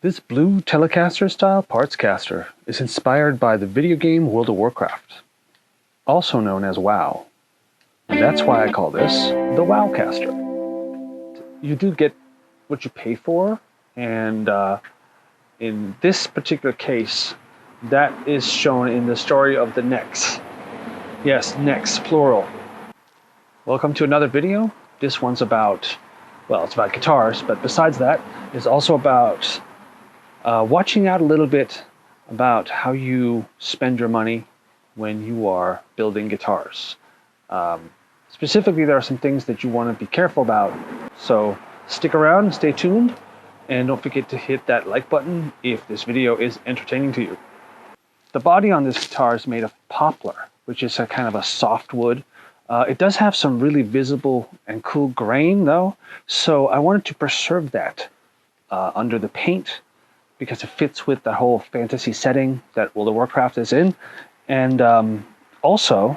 This blue Telecaster style parts caster is inspired by the video game World of Warcraft, also known as WoW. And that's why I call this the WoWCaster. You do get what you pay for, and in this particular case, that is shown in the story of the necks. Yes, necks, plural. Welcome to another video. This one's about, well, it's about guitars, but besides that, it's also about watching out a little bit about how you spend your money when you are building guitars. Specifically, there are some things that you want to be careful about. So stick around and stay tuned, and don't forget to hit that like button if this video is entertaining to you. The body on this guitar is made of poplar, which is a kind of a soft wood. It does have some really visible and cool grain though, so I wanted to preserve that under the paint because it fits with the whole fantasy setting that World of Warcraft is in. And also,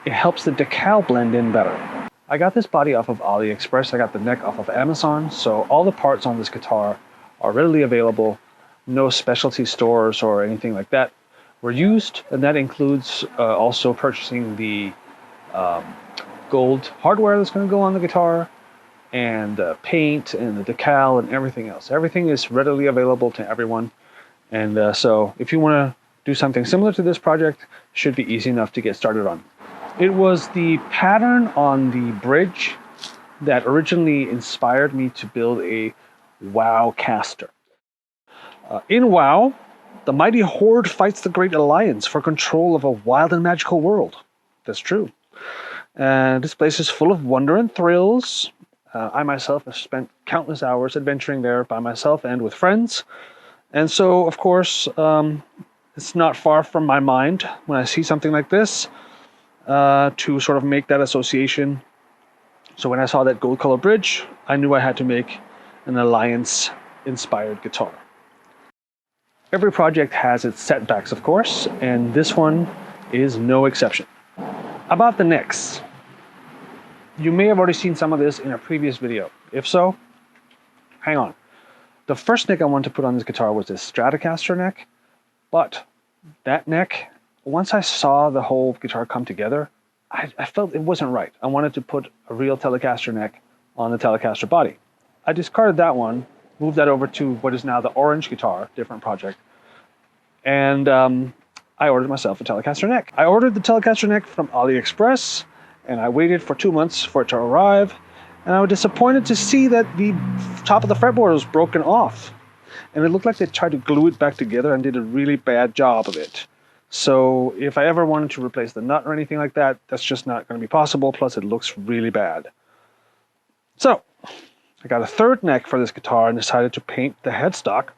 it helps the decal blend in better. I got this body off of AliExpress, I got the neck off of Amazon, so all the parts on this guitar are readily available. No specialty stores or anything like that were used, and that includes also purchasing the gold hardware that's going to go on the guitar, and paint and the decal and everything else. Everything is readily available to everyone, and so if you want to do something similar to this project, it should be easy enough to get started on. It was the pattern on the bridge that originally inspired me to build a WoWCaster. In WoW, the mighty Horde fights the Great Alliance for control of a wild and magical world. That's true. This place is full of wonder and thrills. I myself have spent countless hours adventuring there by myself and with friends. And so, of course, it's not far from my mind when I see something like this to sort of make that association. So when I saw that gold color bridge, I knew I had to make an Alliance-inspired guitar. Every project has its setbacks, of course, and this one is no exception. About the necks. You may have already seen some of this in a previous video. If so, hang on. The first neck I wanted to put on this guitar was this Telecaster neck, but that neck, once I saw the whole guitar come together, I felt it wasn't right. I wanted to put a real Telecaster neck on the Telecaster body. I discarded that one, moved that over to what is now the orange guitar, different project, and I ordered myself a Telecaster neck. I ordered the Telecaster neck from AliExpress, and I waited for 2 months for it to arrive, and I was disappointed to see that the top of the fretboard was broken off, and it looked like they tried to glue it back together and did a really bad job of it. So if I ever wanted to replace the nut or anything like that, that's just not going to be possible, plus it looks really bad. So I got a third neck for this guitar and decided to paint the headstock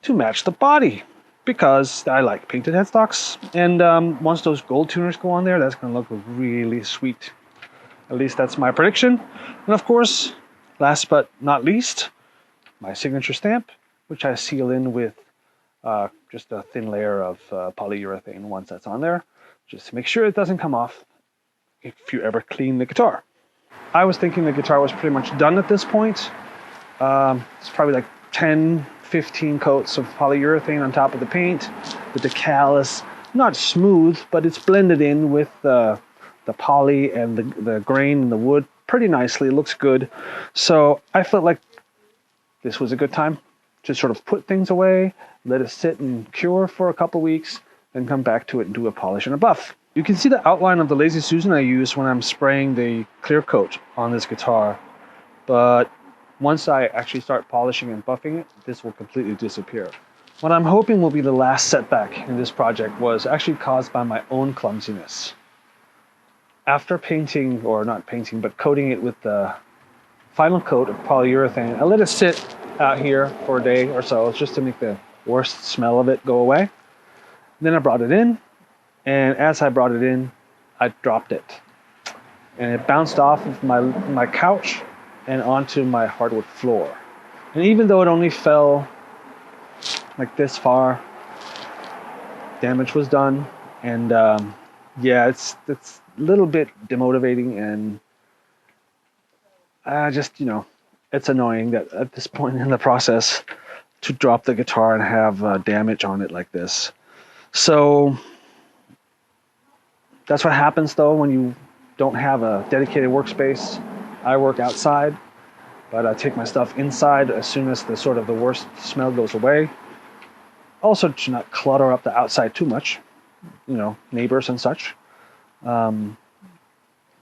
to match the body, because I like painted headstocks, and once those gold tuners go on there, that's going to look really sweet. At least that's my prediction. And of course, last but not least, my signature stamp, which I seal in with just a thin layer of polyurethane once that's on there, just to make sure it doesn't come off if you ever clean the guitar. I was thinking the guitar was pretty much done at this point. It's probably like 10, 15 coats of polyurethane on top of the paint. The decal is not smooth, but it's blended in with the poly and the grain and the wood pretty nicely. It looks good. So I felt like this was a good time to sort of put things away, let it sit and cure for a couple weeks, then come back to it and do a polish and a buff. You can see the outline of the Lazy Susan I use when I'm spraying the clear coat on this guitar, but once I actually start polishing and buffing it, this will completely disappear. What I'm hoping will be the last setback in this project was actually caused by my own clumsiness. After painting, or not painting, but coating it with the final coat of polyurethane, I let it sit out here for a day or so just to make the worst smell of it go away. Then I brought it in, and as I brought it in, I dropped it. And it bounced off of my couch and onto my hardwood floor. And even though it only fell like this far, damage was done. And yeah, it's a little bit demotivating, and just, you know, it's annoying that at this point in the process, to drop the guitar and have damage on it like this. So that's what happens though when you don't have a dedicated workspace. I work outside, but I take my stuff inside as soon as the worst smell goes away. Also, to not clutter up the outside too much, neighbors and such.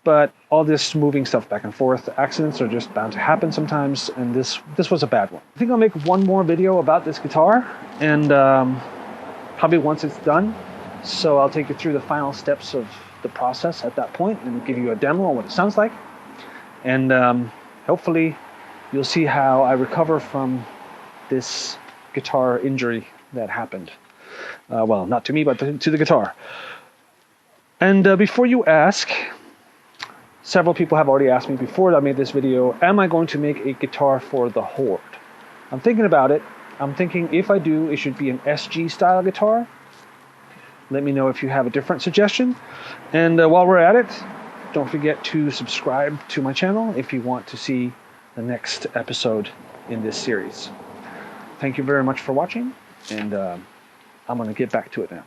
But all this moving stuff back and forth, accidents are just bound to happen sometimes, and this was a bad one. I think I'll make one more video about this guitar, and probably once it's done. So I'll take you through the final steps of the process at that point and give you a demo of what it sounds like. And hopefully you'll see how I recover from this guitar injury that happened. Well, not to me, but to the guitar. And before you ask, several people have already asked me before I made this video, am I going to make a guitar for the Horde? I'm thinking about it. I'm thinking if I do, it should be an SG style guitar. Let me know if you have a different suggestion. And while we're at it, don't forget to subscribe to my channel if you want to see the next episode in this series. Thank you very much for watching, and I'm going to get back to it now.